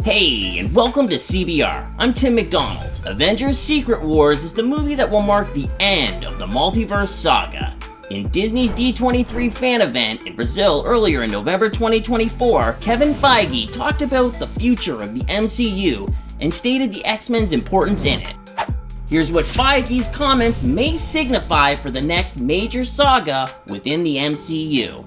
Hey, and welcome to CBR. I'm Tim McDonald. Avengers Secret Wars is the movie that will mark the end of the multiverse saga. In Disney's D23 fan event in Brazil earlier in November 2024, Kevin Feige talked about the future of the MCU and stated the X-Men's importance in it. Here's what Feige's comments may signify for the next major saga within the MCU.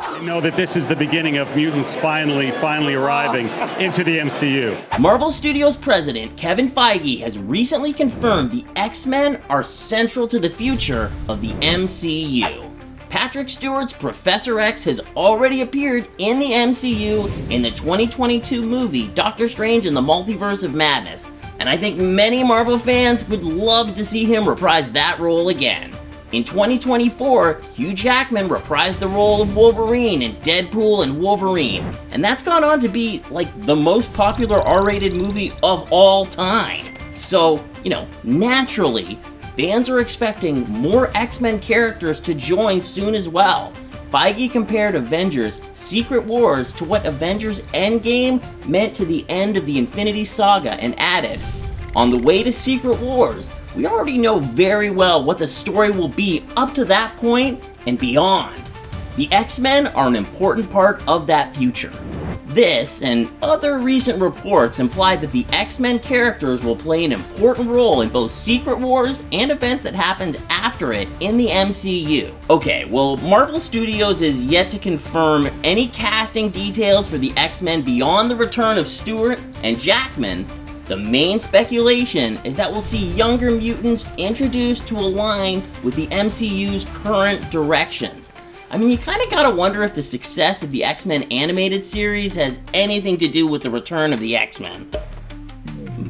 I know that this is the beginning of mutants finally arriving into the MCU. Marvel Studios president Kevin Feige has recently confirmed the X-Men are central to the future of the MCU. Patrick Stewart's Professor X has already appeared in the MCU in the 2022 movie Doctor Strange in the Multiverse of Madness, and I think many Marvel fans would love to see him reprise that role again. In 2024, Hugh Jackman reprised the role of Wolverine in Deadpool and Wolverine, and that's gone on to be like the most popular R-rated movie of all time. So, naturally, fans are expecting more X-Men characters to join soon as well. Feige compared Avengers Secret Wars to what Avengers Endgame meant to the end of the Infinity Saga and added, "On the way to Secret Wars, we already know very well what the story will be up to that point and beyond. The X-Men are an important part of that future." This and other recent reports imply that the X-Men characters will play an important role in both Secret Wars and events that happens after it in the MCU. Okay, well, Marvel Studios is yet to confirm any casting details for the X-Men beyond the return of Stewart and Jackman. The main speculation is that we'll see younger mutants introduced to align with the MCU's current directions. I mean, you kind of gotta wonder if the success of the X-Men animated series has anything to do with the return of the X-Men.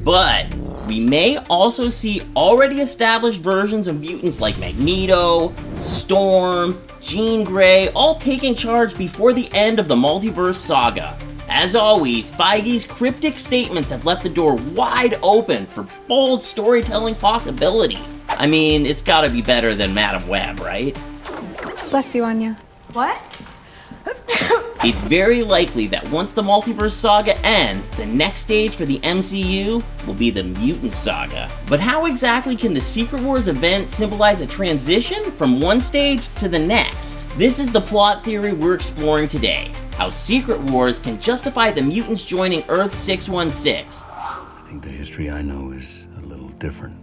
But we may also see already established versions of mutants like Magneto, Storm, Jean Grey, all taking charge before the end of the multiverse saga. As always, Feige's cryptic statements have left the door wide open for bold storytelling possibilities. I mean, it's gotta be better than Madam Web, right? Bless you, Anya. What? It's very likely that once the multiverse saga ends, the next stage for the MCU will be the Mutant Saga. But how exactly can the Secret Wars event symbolize a transition from one stage to the next? This is the plot theory we're exploring today. How Secret Wars can justify the mutants joining Earth 616. I think the history I know is a little different.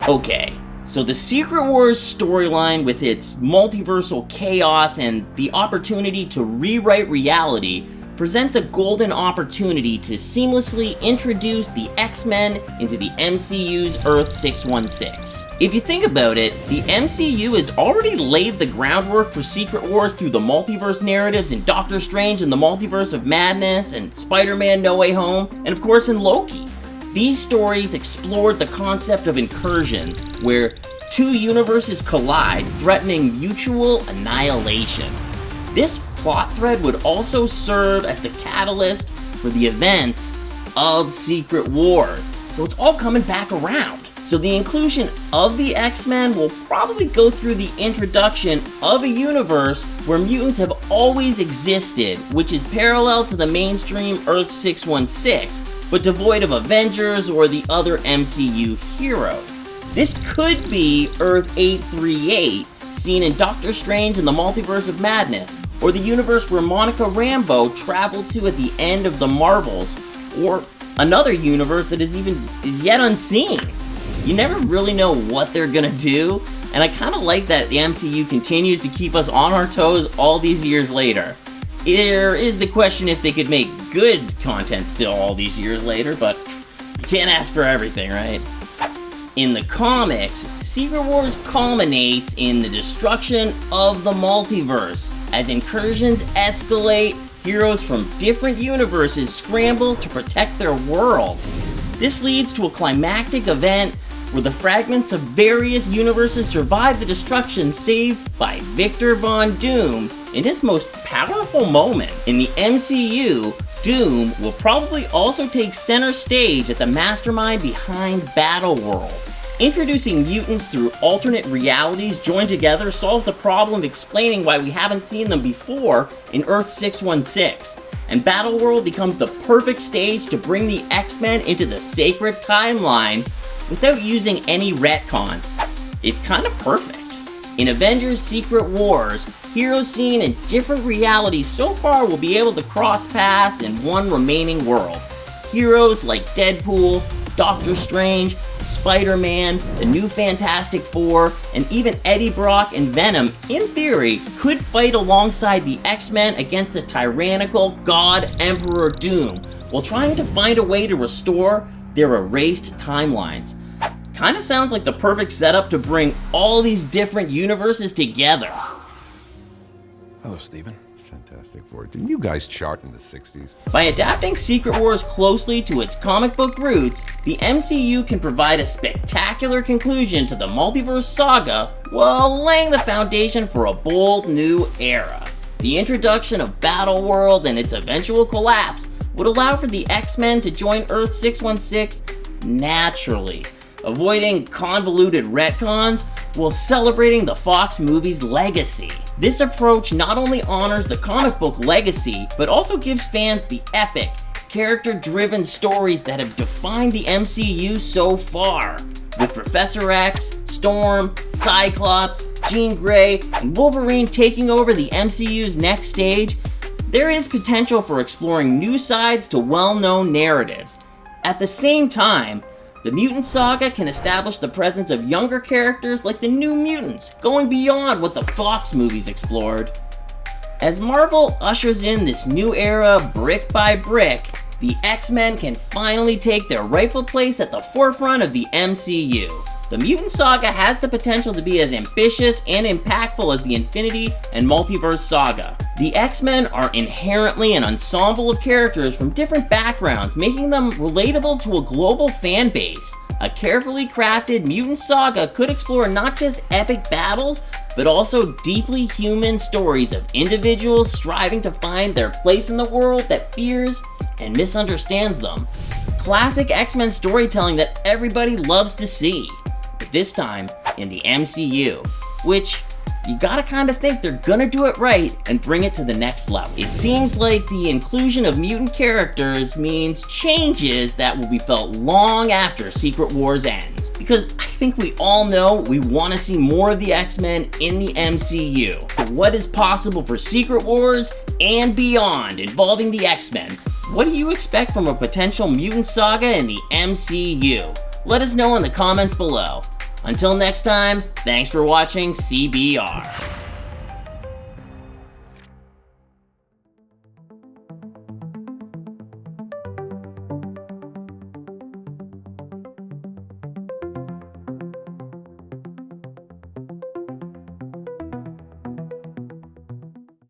Okay, so the Secret Wars storyline with its multiversal chaos and the opportunity to rewrite reality presents a golden opportunity to seamlessly introduce the X-Men into the MCU's Earth 616. If you think about it, the MCU has already laid the groundwork for Secret Wars through the multiverse narratives in Doctor Strange and the Multiverse of Madness and Spider-Man No Way Home, and of course in Loki. These stories explored the concept of incursions, where two universes collide, threatening mutual annihilation. This plot thread would also serve as the catalyst for the events of Secret Wars. So it's all coming back around. So the inclusion of the X-Men will probably go through the introduction of a universe where mutants have always existed, which is parallel to the mainstream Earth 616, but devoid of Avengers or the other MCU heroes. This could be Earth 838, seen in Doctor Strange and the Multiverse of Madness, or the universe where Monica Rambeau traveled to at the end of the Marvels, or another universe that is yet unseen. You never really know what they're gonna do, and I kinda like that the MCU continues to keep us on our toes all these years later. There is the question if they could make good content still all these years later, but you can't ask for everything, right? In the comics, Secret Wars culminates in the destruction of the multiverse. As incursions escalate, heroes from different universes scramble to protect their worlds. This leads to a climactic event where the fragments of various universes survive the destruction saved by Victor Von Doom in his most powerful moment. In the MCU, Doom will probably also take center stage at the mastermind behind Battleworld. Introducing mutants through alternate realities joined together solves the problem of explaining why we haven't seen them before in Earth 616. and Battleworld becomes the perfect stage to bring the X-Men into the sacred timeline without using any retcons. It's kind of perfect. In Avengers Secret Wars, heroes seen in different realities so far will be able to cross paths in one remaining world. Heroes like Deadpool, Doctor Strange, Spider-Man, the new Fantastic Four, and even Eddie Brock and Venom, in theory, could fight alongside the X-Men against a tyrannical God Emperor Doom, while trying to find a way to restore their erased timelines. Kinda sounds like the perfect setup to bring all these different universes together. Hello, Steven. Fantastic Four. Didn't you guys chart in the 60s? By adapting Secret Wars closely to its comic book roots, the MCU can provide a spectacular conclusion to the multiverse saga while laying the foundation for a bold new era. The introduction of Battleworld and its eventual collapse would allow for the X-Men to join Earth 616 naturally, avoiding convoluted retcons while celebrating the Fox movie's legacy. This approach not only honors the comic book legacy, but also gives fans the epic, character-driven stories that have defined the MCU so far. With Professor X, Storm, Cyclops, Jean Grey, and Wolverine taking over the MCU's next stage, there is potential for exploring new sides to well-known narratives. At the same time, the Mutant Saga can establish the presence of younger characters like the New Mutants, going beyond what the Fox movies explored. As Marvel ushers in this new era brick by brick, the X-Men can finally take their rightful place at the forefront of the MCU. The Mutant Saga has the potential to be as ambitious and impactful as the Infinity and Multiverse Saga. The X-Men are inherently an ensemble of characters from different backgrounds, making them relatable to a global fan base. A carefully crafted Mutant Saga could explore not just epic battles, but also deeply human stories of individuals striving to find their place in the world that fears and misunderstands them. Classic X-Men storytelling that everybody loves to see, but this time in the MCU, which you gotta kinda think they're gonna do it right and bring it to the next level. It seems like the inclusion of mutant characters means changes that will be felt long after Secret Wars ends. Because I think we all know we wanna see more of the X-Men in the MCU. But what is possible for Secret Wars and beyond involving the X-Men? What do you expect from a potential mutant saga in the MCU? Let us know in the comments below. Until next time, thanks for watching CBR.